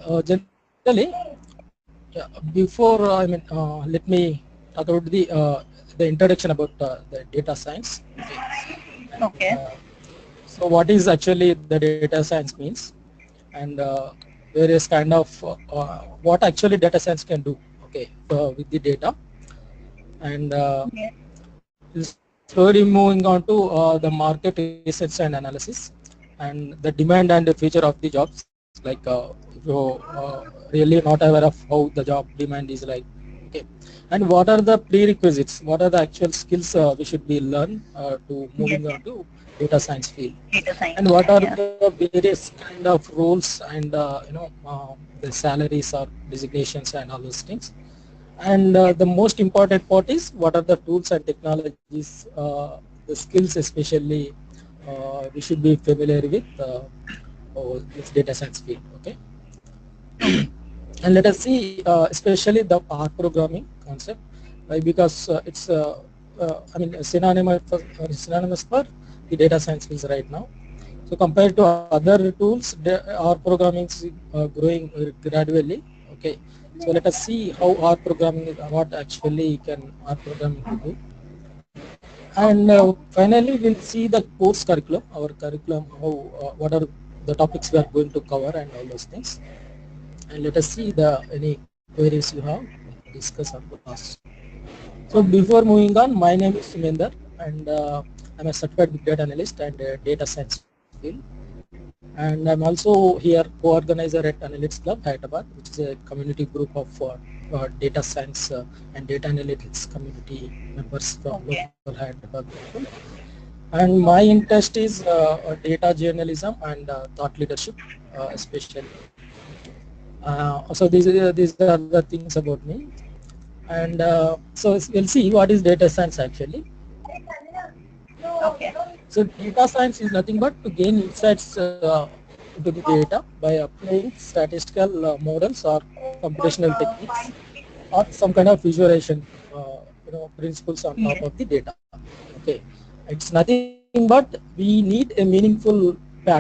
Generally, before let me talk about the introduction about the data science. Okay. And, Okay. so what is actually the data science means, and various kind of what actually data science can do. Okay, with the data, and Yeah. slowly moving on to the market research and analysis, and the demand and the future of the jobs. Like if you really not aware of how the job demand is like, okay, and what are the prerequisites? What are the actual skills we should be learn to Yes, moving on yes. to data science field, Data science. and what are Yeah. the various kind of roles and the salaries or designations and all those things. And the most important part is what are the tools and technologies, the skills especially we should be familiar with this data science field. Okay. Okay. And let us see especially the R programming concept, right? Because it's synonymous for the data science skills right now. So compared to other tools, R programming is growing gradually. Okay. So let us see how R programming is, what actually can R programming to do. And Okay. finally, we'll see the course curriculum, our curriculum, how what are the topics we are going to cover and all those things. And let us see the any queries you have to discuss or to ask. So before moving on, my name is Sumender, and I'm a certified big data analyst and data science field. And I'm also here co-organizer at Analytics Club, Hyderabad, which is a community group of data science and data analytics community members from Okay. local Hyderabad people. And my interest is data journalism and thought leadership, especially. So these are the things about me. And so we'll see what is data science actually. Okay. So data science is nothing but to gain insights into the data by applying statistical models or computational techniques or some kind of visualization principles on top Yes. of the data. Okay, it's nothing but we need a meaningful patterns,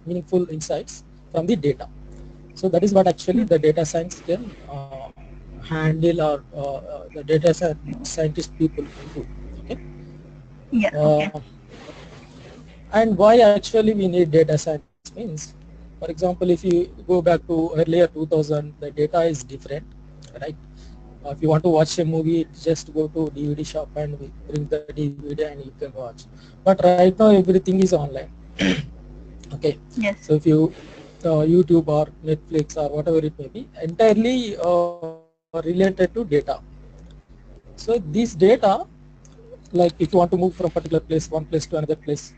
meaningful insights from the data. So that is what actually the data science can handle, or the data scientist people can do. Okay. Yeah. Uh, Okay. and why actually we need data science means, for example, if you go back to earlier 2000, the data is different, right? If you want to watch a movie, just go to DVD shop and we bring the DVD and you can watch. But right now everything is online. Okay. Yes. So if you YouTube or Netflix or whatever it may be, entirely related to data. So this data, like if you want to move from particular place, one place to another place,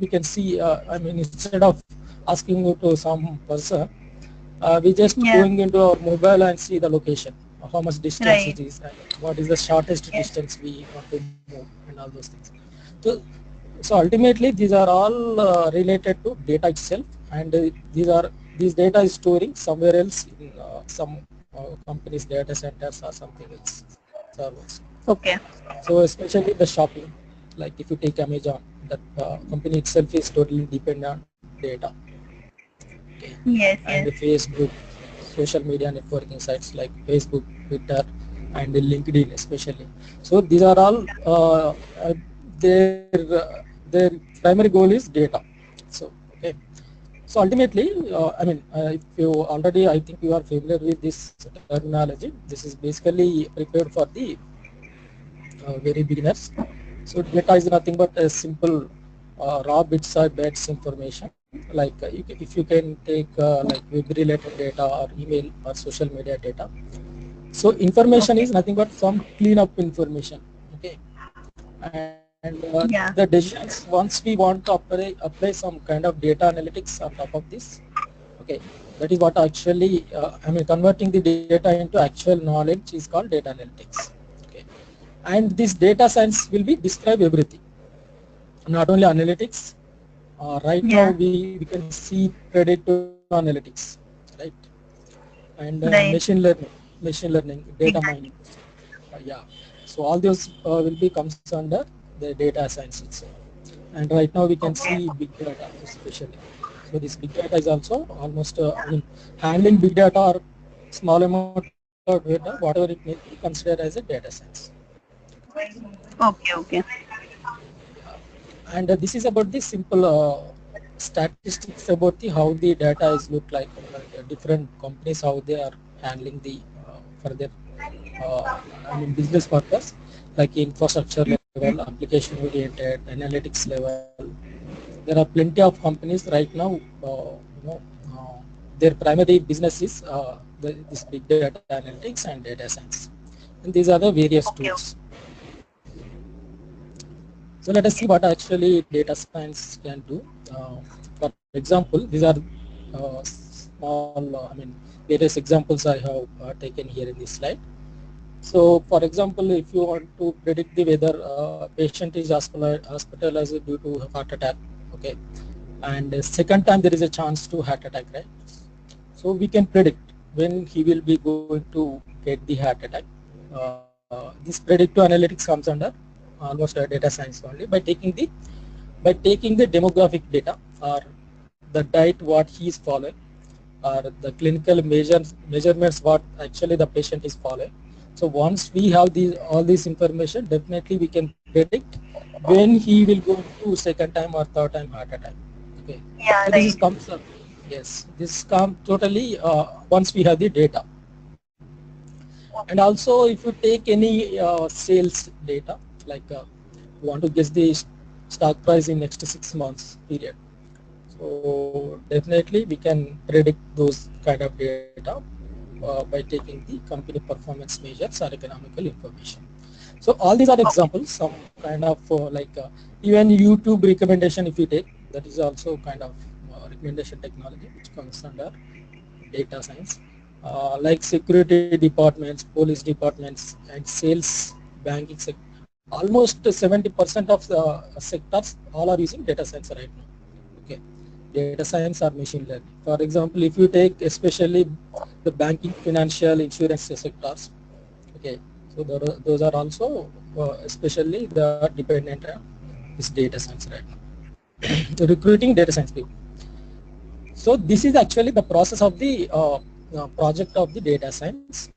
we can see, instead of asking you to some person, we just going Yeah. into our mobile and see the location, how much distance it Right. is, and what is the shortest Yes. distance we want to move, and all those things. So, so ultimately, these are all related to data itself, and these data is storing somewhere else in some company's data centers or something else servers. Okay. So especially the shopping, like if you take Amazon, that company itself is totally dependent on data. Okay. Yes. And Yes. Facebook, social media networking sites like Facebook, Twitter, and LinkedIn especially. So these are all their their primary goal is data. So okay. So ultimately, if you already, I think you are familiar with this terminology. This is basically prepared for the very beginners. So data is nothing but a simple raw bits or bytes information. Like if you can take like web related data or email or social media data. So information Okay. is nothing but some clean up information. Okay. And the Yeah. decisions, once we want to apply some kind of data analytics on top of this, okay, that is what actually converting the data into actual knowledge is called data analytics. Okay. And this data science will be describe everything, not only analytics. Right now Yeah. we can see predictive analytics, right? And Right. machine learning, data mining. Exactly. Yeah. So all those will be comes under the data science itself. And right now we can Okay. see big data especially. So this big data is also almost, handling big data or small amount of data, whatever it may be, considered as a data science. Okay, okay. And this is about the simple statistics about the how the data is look like, different companies how they are handling the for their business purpose, like infrastructure level, application oriented, analytics level. There are plenty of companies right now. You know, uh, their primary business is this big data analytics and data science, and these are the various Okay, tools. So let us see what actually data science can do. For example, these are small, various examples I have taken here in this slide. So, for example, if you want to predict the whether patient is hospitalized due to heart attack, okay, and second time there is a chance to heart attack, right? So we can predict when he will be going to get the heart attack. This predictive analytics comes under almost data science only by taking the demographic data or the diet what he is following or the clinical measurements what actually the patient is following. So once we have all this information, definitely we can predict when he will go to second time or third time heart attack. Okay, so yeah, this is right. comes up. Yes, this comes totally once we have the data. And Okay, also, if you take any sales data, like you want to guess the stock price in next 6 months period, so definitely we can predict those kind of data by taking the company performance measures or economical information. So all these are okay, examples, some kind of even YouTube recommendation if you take, that is also kind of recommendation technology which comes under data science. Like security departments, police departments, and sales, banking sector. Almost 70% of the sectors all are using data science right now. Okay, data science or machine learning. For example, if you take especially the banking, financial, insurance sectors. Okay, so those are also especially they are dependent on this data science right now. Recruiting data science people. So this is actually the process of the project of the data science.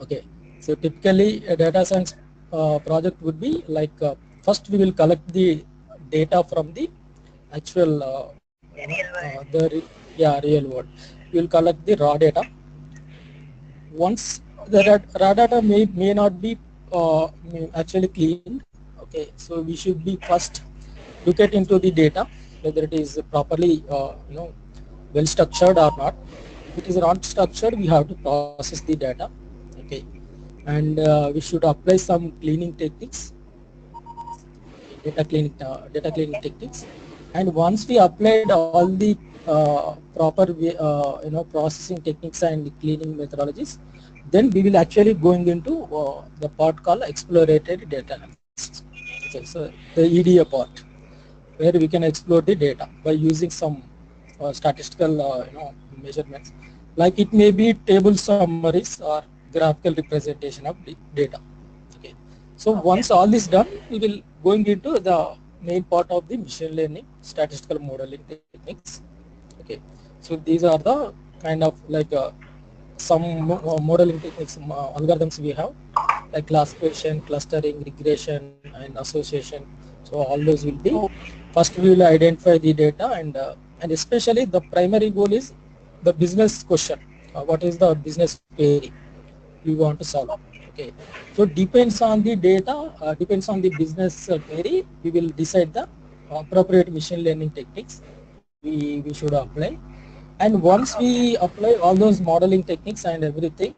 Okay, so typically a data science project would be like first we will collect the data from the actual real world. yeah, real world. We will collect the raw data. Once the Yes, raw data may not be actually cleaned. Okay, so we should be first look at into the data whether it is properly well structured or not. If it is not structured, we have to process the data. Okay, and we should apply some cleaning techniques, data cleaning okay, techniques. And once we applied all the proper processing techniques and cleaning methodologies, then we will actually going into the part called exploratory data analysis. Okay, so the EDA part where we can explore the data by using some statistical measurements, like it may be table summaries or graphical representation of the data. Okay, so okay, once all this done, we will going into the main part of the machine learning statistical modeling techniques. Okay, so these are the kind of like some modeling techniques, algorithms we have, like classification, clustering, regression, and association. So all those will be oh, first we will identify the data, and especially the primary goal is the business question. What is the business query we want to solve? okay, Okay, so depends on the data, depends on the business query. We will decide the appropriate machine learning techniques we should apply. And once we okay, apply all those modeling techniques and everything,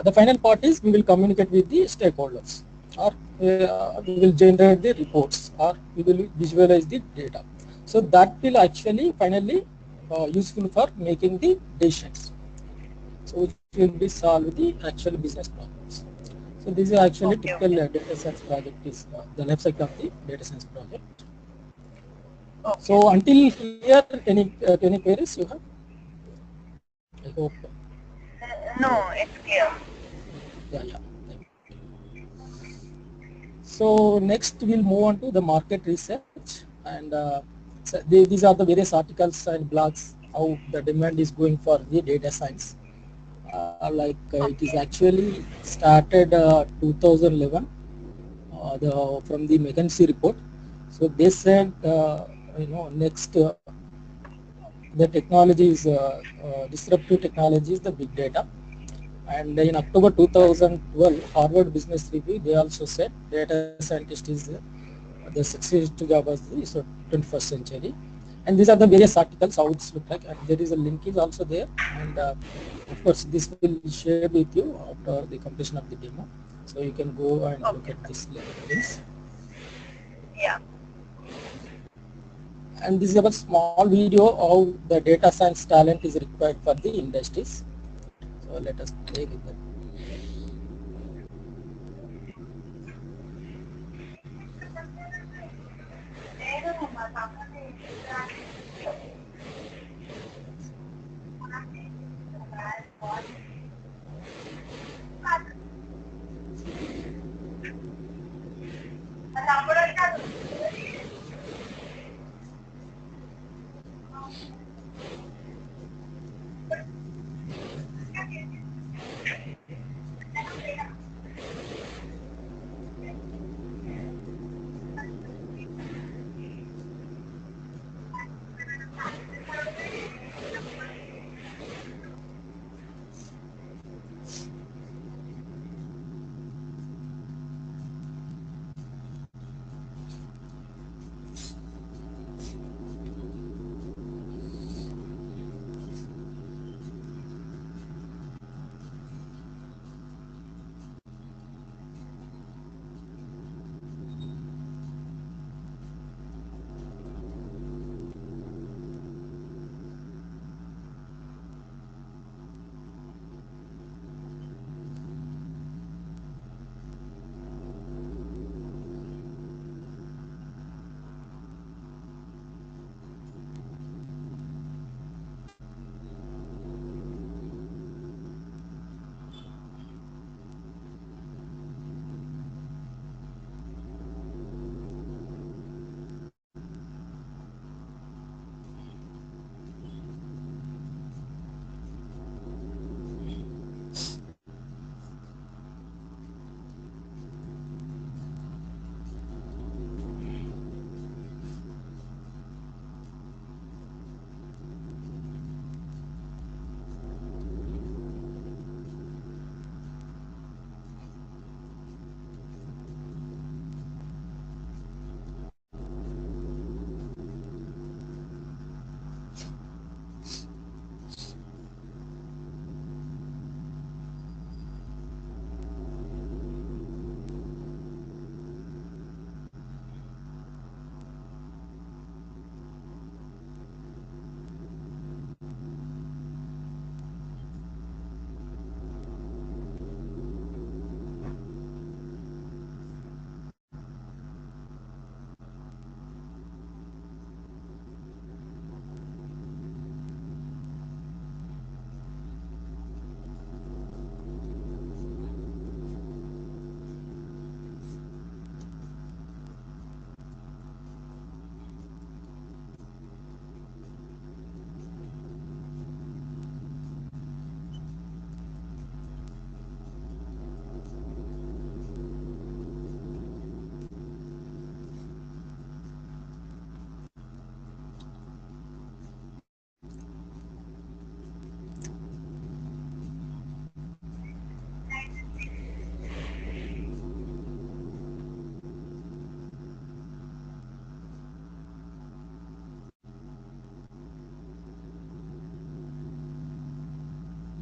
the final part is we will communicate with the stakeholders, or we will generate the reports, or we will visualize the data. So that will actually finally useful for making the decisions. So which will be solve the actual business problems. So this is actually okay, typical okay, data science project is the life cycle of the data science project. okay. So until here, any queries you have? I hope. No, it's clear. Yeah, yeah. Thank you. So next we'll move on to the market research and these are the various articles and blogs how the demand is going for the data science. It is actually started 2011 from the McKinsey report. So they said next the technology is disruptive technology is the big data. And in October 2012, Harvard Business Review, they also said data scientist is the successful job of the 21st century. And these are the various articles how it's look like, and there is a link is also there. And of course, this will be shared with you after the completion of the demo, so you can go and look Okay. at this links. Yeah. And this is a small video how the data science talent is required for the industries. So let us play with that.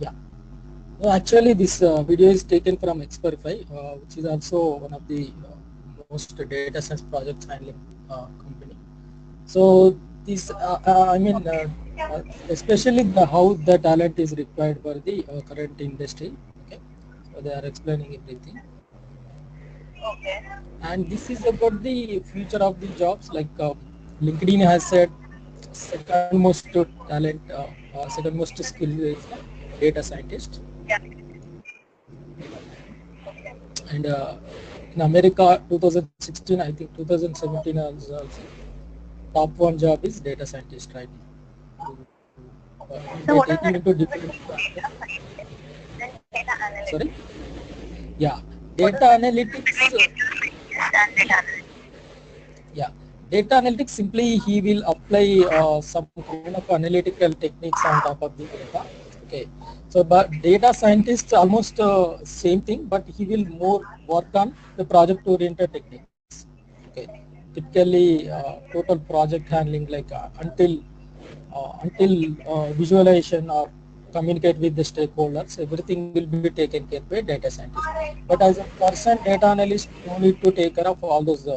Yeah. Actually, this video is taken from Xperify, which is also one of the most data science projects handling company. So this, uh, especially how the talent is required for the current industry. Okay, so they are explaining everything, Okay. and this is about the future of the jobs. LinkedIn has said, second most talent, second most skill is the data scientist. Yeah. And in America 2016, I think 2017 also top one job is data scientist, right? So what is the Taking into difference different between data scientist and data sorry, analytics? yeah, What is data the difference analytics. between data scientist and data analytics? Yeah, data analytics simply he will apply some kind of analytical techniques on top of the data. Okay, so but data scientist almost same thing, but he will more work on the project oriented techniques. Okay, typically total project handling like until visualization or communicate with the stakeholders, everything will be taken care by data scientist. But as a person, data analyst, no need to take care of all those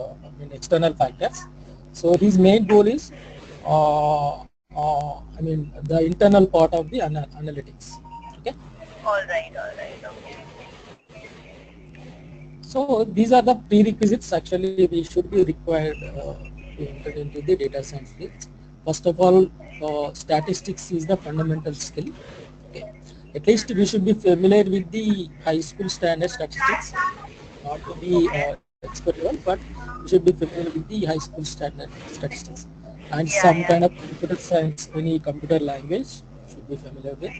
external factors. So his main goal is, the internal part of the analytics. Okay. All right, okay. So these are the prerequisites actually we should be required to enter into the data science field. First of all, statistics is the fundamental skill. Okay. At least we should be familiar with the high school standard statistics, not to be expert level, but we should be familiar with the high school standard statistics and Yeah, some yeah. kind of computer science, any computer language should be familiar with.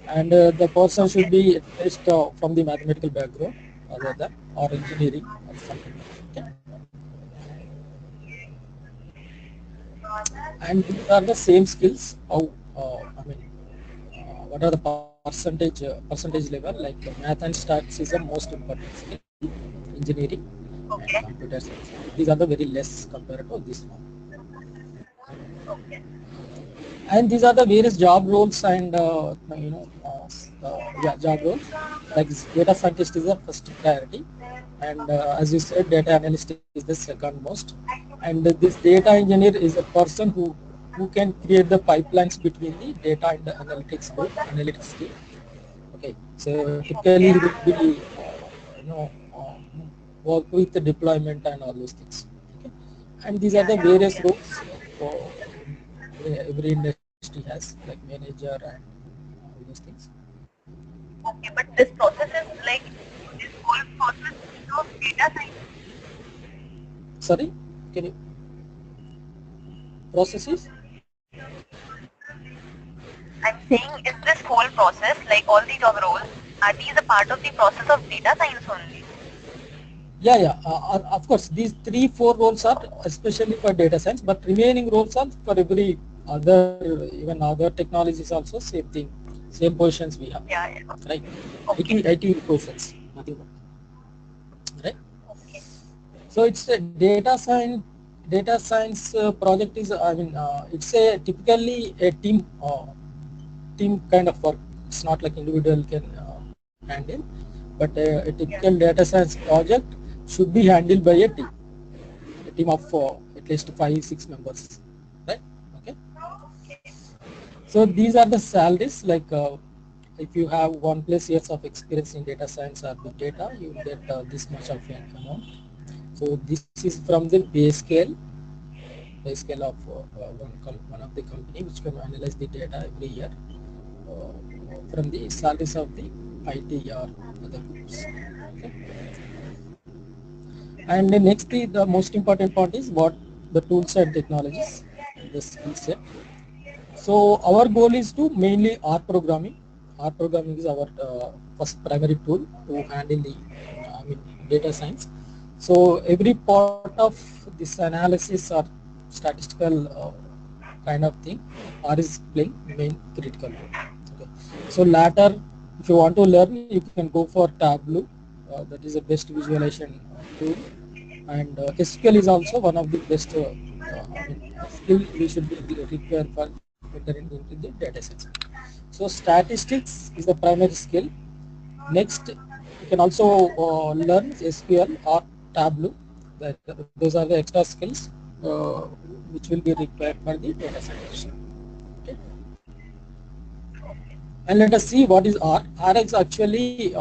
And the person should Okay. be at least from the mathematical background other than or engineering or something. Okay. And these are the same skills. How what are the percentage level? Like math and stats is the most important skill. Engineering and Okay. computer science. These are the very less compared to this one. Okay. And these are the various job roles and yeah, job roles. Like data scientist is the first priority, and as you said, data analyst is the second most. And this data engineer is a person who can create the pipelines between the data and the analytics team. Okay, so typically he Okay. will be work with the deployment and all those things. Okay, and these are Yeah, the yeah, various okay. roles every industry has, like manager and all those things. Okay, but this process is like this whole process is of data science. Sorry, can you processes? I'm saying is this whole process, like all the job roles, are these a part of the process of data science only? Yeah, yeah. Of course, these 3, 4 roles are especially for data science, but remaining roles are for every even other technologies also same thing, same positions we have, Yeah, yeah. right? Okay. IT positions, nothing but, right? Okay. So it's a data science project is it's a typically a team kind of work. It's not like individual can handle, but a typical Yeah. data science project should be handled by a team of at least 5, 6 members, right? Okay. Okay. So these are the salaries. Like if you have 1+ years of experience in data science or big data, you will get this much of an amount. So this is from the pay scale of one of the company which can analyze the data every year from the salaries of the IT or other groups. Okay. And the next, the most important part is what the tools and technologies, the skill set. So our goal is to mainly R programming. R programming is our first primary tool to handle the data science. So every part of this analysis or statistical kind of thing, R is playing main critical role. Okay. So later, if you want to learn, you can go for Tableau. That is the best visualization tool, and SQL is also one of the best skill we should be required for entering into the data science. So statistics is the primary skill. Next, you can also learn SQL or Tableau. Those are the extra skills which will be required for the data scientist. Okay. And let us see what is R. R is actually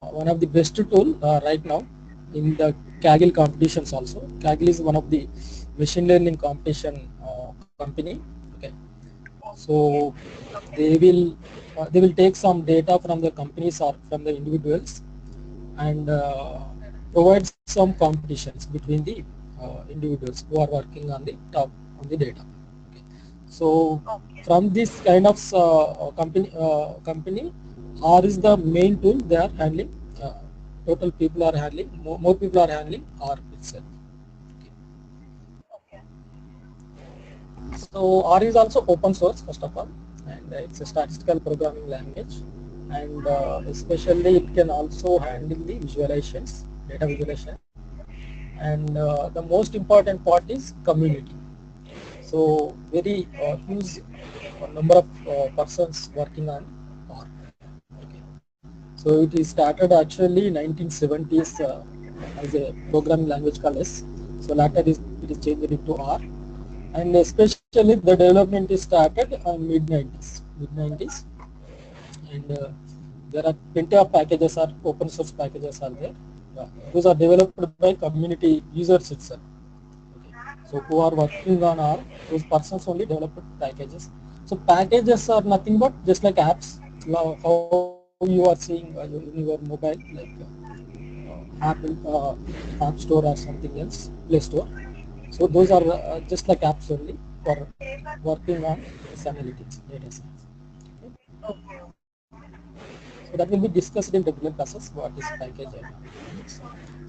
one of the best tool right now in the Kaggle competitions also. Kaggle is one of the machine learning competition company. Okay. So they will take some data from the companies or from the individuals and provide some competitions between the individuals who are working on the top on the data. Okay. So Okay. from this kind of company, R is the main tool they are handling. Total people are handling, more people are handling R itself. Okay. Okay. So R is also open source first of all, and it's a statistical programming language, and especially it can also handle the visualizations, data visualization, and the most important part is community. So very huge number of persons working on R. Okay. So it is started actually 1970s as a programming language called S. So later it is changed into R, and especially the development is started on mid 90s, and there are plenty of packages or open source packages are there. Those are developed by community users itself. Okay. So who are working on R, those persons only developed packages. So packages are nothing but just like apps. How you are seeing in your mobile, like Apple App Store or something else, Play Store. So those are just like apps only for working on this analytics, data science. Okay. Okay. So that will be discussed in regular classes, what is package and analytics.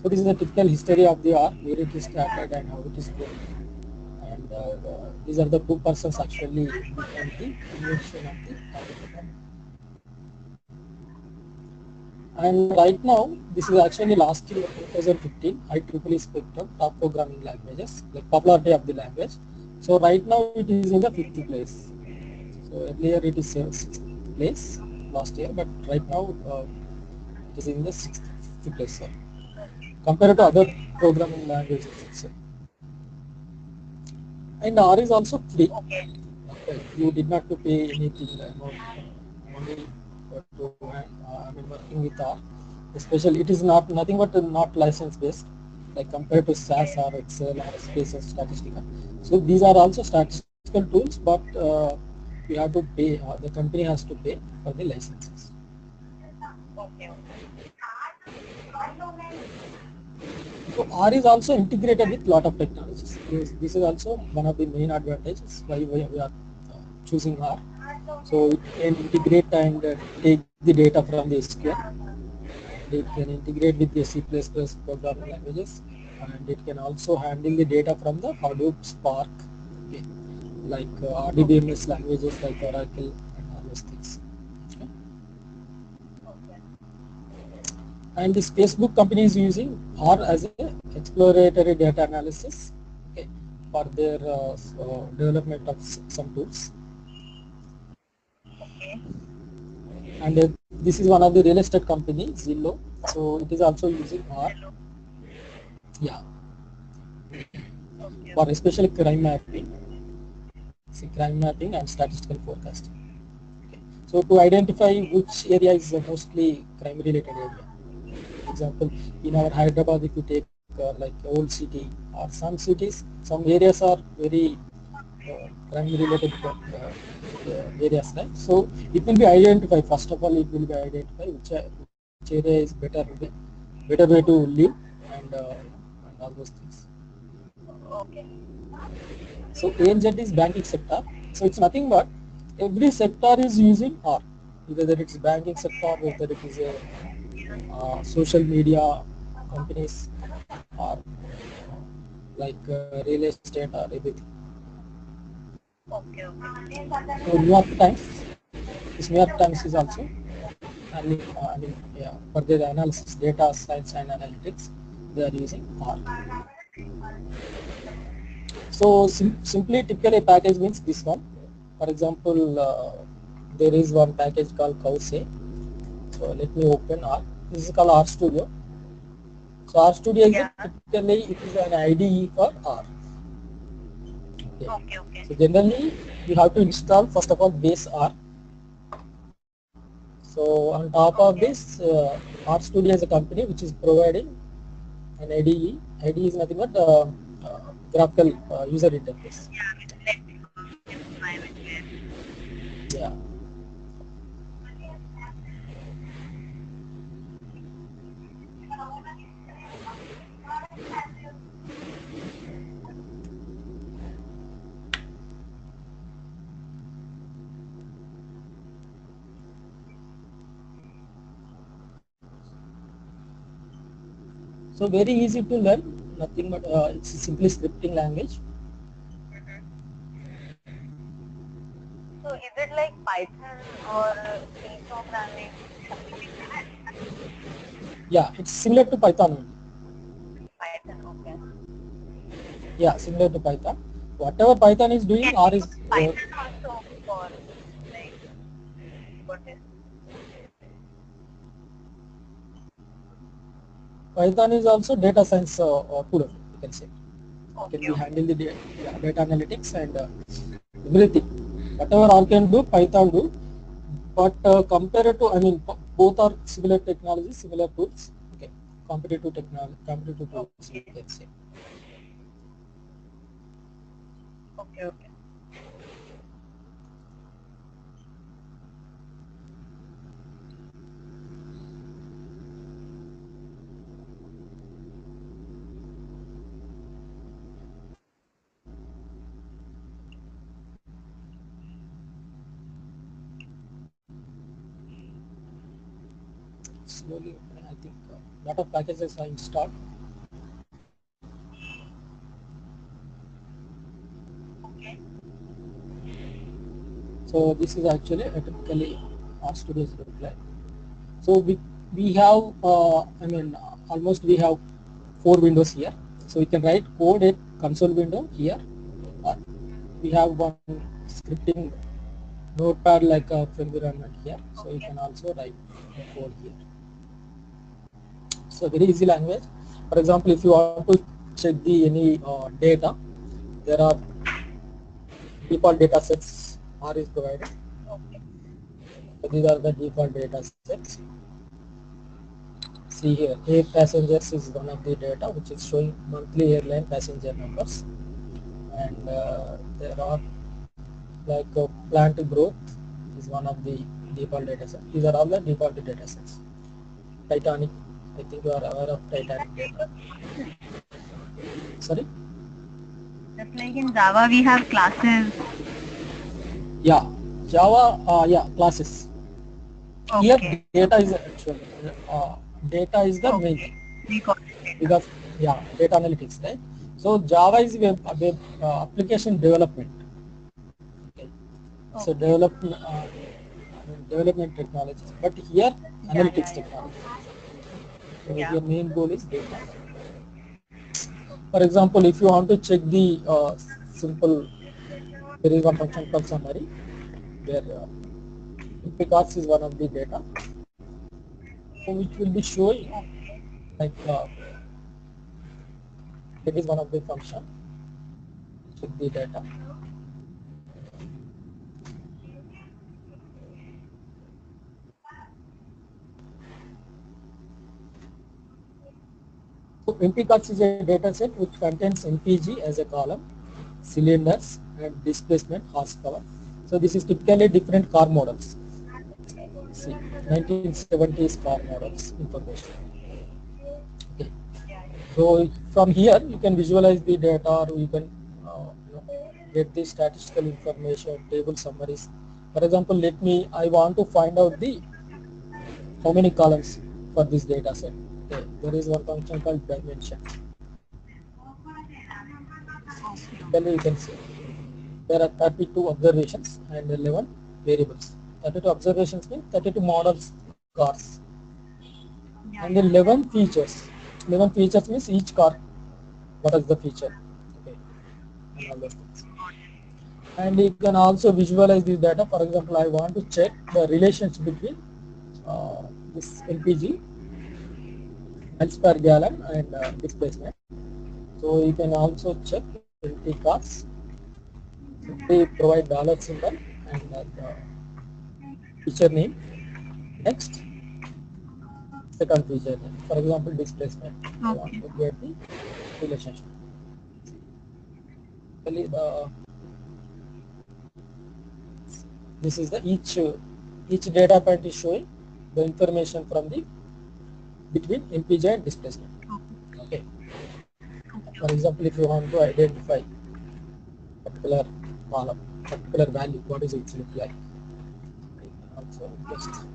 So this is a typical history of the R, where it is started and how it is going. And these are the two persons actually behind the invention of the R program. And right now, this is actually last year, 2015, IEEE Spectrum top programming languages, like popularity of the language. So right now it is in the 5th place. So earlier it is 6th place last year, but right now it is in the 6th place, sorry, compared to other programming languages itself. And R is also free. Okay. Okay. You did not to pay anything money working with R. Especially, it is nothing but not license based, like compared to SAS or Excel or Space or Statistica. So these are also statistical tools, but you have to pay. The company has to pay for the licenses. Okay. So R is also integrated with lot of technologies. This is also one of the main advantages why we are choosing R. So it can integrate and take the data from the SQL, and it can integrate with the C++ programming languages, and it can also handle the data from the Hadoop Spark, okay, like RDBMS languages like Oracle and all those things. Okay. And this Facebook company is using R as a exploratory data analysis, okay, for their development of some tools. Okay. And this is one of the real estate company, Zillow. So it is also using R. Hello. Yeah, Okay. for especially crime mapping, see crime mapping and statistical forecasting. Okay. So to identify which area is mostly crime related area. For example, in our Hyderabad, if you take like old city or some cities, some areas are very crime related areas, right? So it will be identified. First of all, it will be identify which area is better way to live, and all those things. Okay. So ANZ is banking sector. So it's nothing but every sector is using R, whether it's banking sector, whether it is a social media companies, or like real estate or everything. Okay. Okay. So New York Times, this New York Times is also handling, yeah, for their analysis, data science and analytics, they are using R. So simply, typically a package means this one. For example, there is one package called Cowsay. So let me open R. This is called R Studio. So R Studio is Yeah. typically it is an IDE for R. Okay. Okay. Okay. So generally you have to install first of all base R. So on top of Okay. this, R Studio is a company which is providing an IDE. IDE is nothing but graphical user interface. Yeah. With Netflix, my with Yeah. So very easy to learn, nothing but it's simply scripting language. So is it like Python or C programming, something like that? Yeah, it's similar to Python only. Python, okay. Yeah, similar to Python. Whatever Python is Can doing, we R is use Python also for like for this? Python is also data science tool, you can say. Can Okay, be okay. handle the data analytics and everything. Whatever all can do, Python do. But compared to, I mean, both are similar technologies, similar tools. Okay, competitive technology, competitive tools, we Okay, can say. okay, okay. Slowly, I think lot of packages are installed. Okay. So this is actually a typically our studio's reply. So we have I mean almost we have 4 windows here. So we can write code at console window here, or we have one scripting notepad like a environment here. So you Okay. can also write the code here. So very easy language. For example, if you want to check the any data, there are default data sets R is provided. Okay. So these are the default data sets. See here, air passengers is one of the data which is showing monthly airline passenger numbers, and there are like plant growth is one of the default data sets. These are all the default data sets. Titanic, I think you are aware of Is that Titanic like data. a classes? Sorry? Just like in Java we have classes. Yeah, Java, yeah, classes. Here Okay. data is Okay. actually data is the main thing, Okay. We got it data. because yeah, data analytics, right? So Java is web application development. Okay. So Okay. development technologies, but here Yeah, yeah, analytics yeah. technology. So Yeah. your main goal is data. For example, if you want to check the simple, there is one function called summary, where Contactus is one of the data, so which will be showing Okay. like that is one of the function, check the data. So empty cards is a data set which contains MPG as a column, cylinders and displacement horsepower. So this is typically different car models. See, 1970s car models information. Okay. Yeah, yeah. So from here you can visualize the data, or you can get the statistical information, table summaries. For example, I want to find out the how many columns for this data set. Okay. There is one function called dimension. Okay. Then you can see there are 32 observations and 11 variables. 32 observations means 32 models cars, Yeah, and then yeah. 11 features. 11 features means each car, what is the feature, okay, and all those things. Got it. And you can also visualize this data. For example, I want to check the relations between this LPG, miles per gallon, and displacement. So you can also check LT cars. Simply provide dollar symbol and the feature name. Next, second feature name. For example, displacement. I want Okay. to get the relationship. Basically, this is the each data point is showing the information from the between MPJ and displacement. Okay. Okay. Okay. For example, if you want to identify particular column, particular value, what is it look like? Also just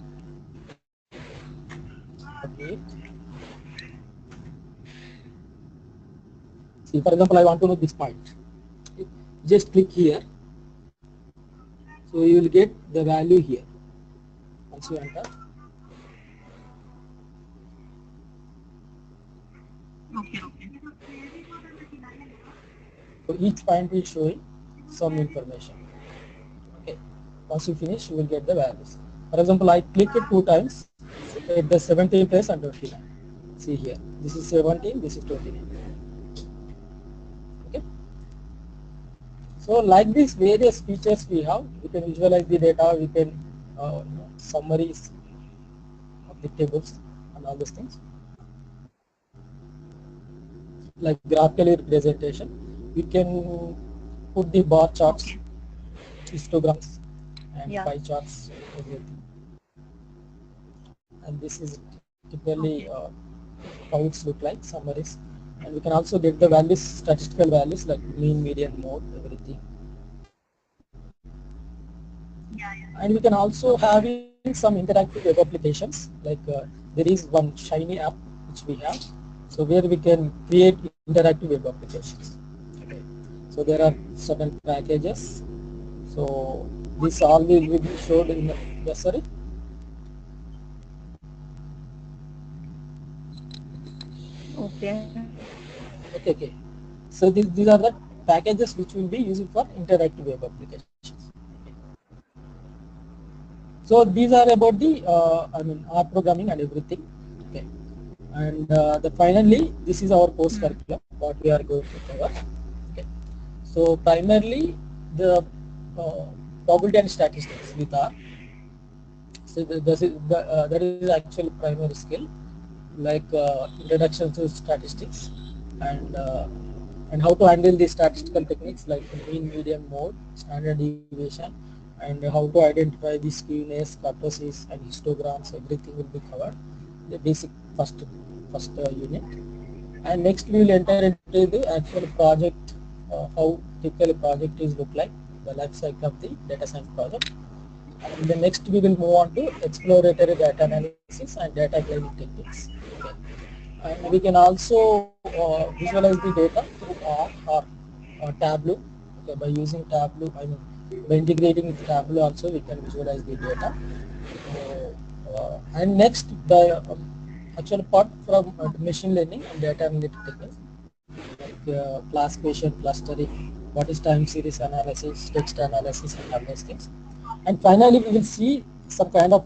submit See, for example, I want to know this point. Just click here. So you will get the value here. Once you enter, Okay, okay. so each point is showing some information. Okay. Once you finish, you will get the values. For example, I click it 2 times at the 17 place and 29. See here, this is 17, this is 29. Okay. So like these various features we have, we can visualize the data, we can summaries of the tables and all those things. Like graphical representation, we can put the bar charts, Okay. histograms, and Yeah. pie charts, everything. And this is typically Okay. how it's look like, summaries. And we can also get the values, statistical values like mean, median, mode, everything. Yeah, yeah. And we can also Okay. have in some interactive web applications, like there is one Shiny app which we have, so where we can create interactive web applications. Okay. So there are certain packages. So this all will be showed in the, yes, sorry. Okay. Okay, okay. So these are the packages which will be used for interactive web applications. So these are about the R programming and everything. Okay. And the finally, this is our course Hmm. curriculum what we are going to cover. Okay. So primarily the probability and statistics with R. So that is actually primary skill, like introduction to statistics, and uh, and how to handle the statistical techniques like mean, median, mode, standard deviation, and how to identify the skewness, kurtosis, and histograms. Everything will be covered. The basic first unit, and next we will enter into the actual project. How typical project is look like, the life cycle of the data science project. And the next we will move on to exploratory data analysis and data cleaning techniques. Okay. And we can also visualize the data through R or Tableau. Okay, by using Tableau, I mean by integrating with Tableau also we can visualize the data. And next the actual part from machine learning and data analytic techniques like classification, clustering, what is time series analysis, text analysis, and all those things. And finally, we will see some kind of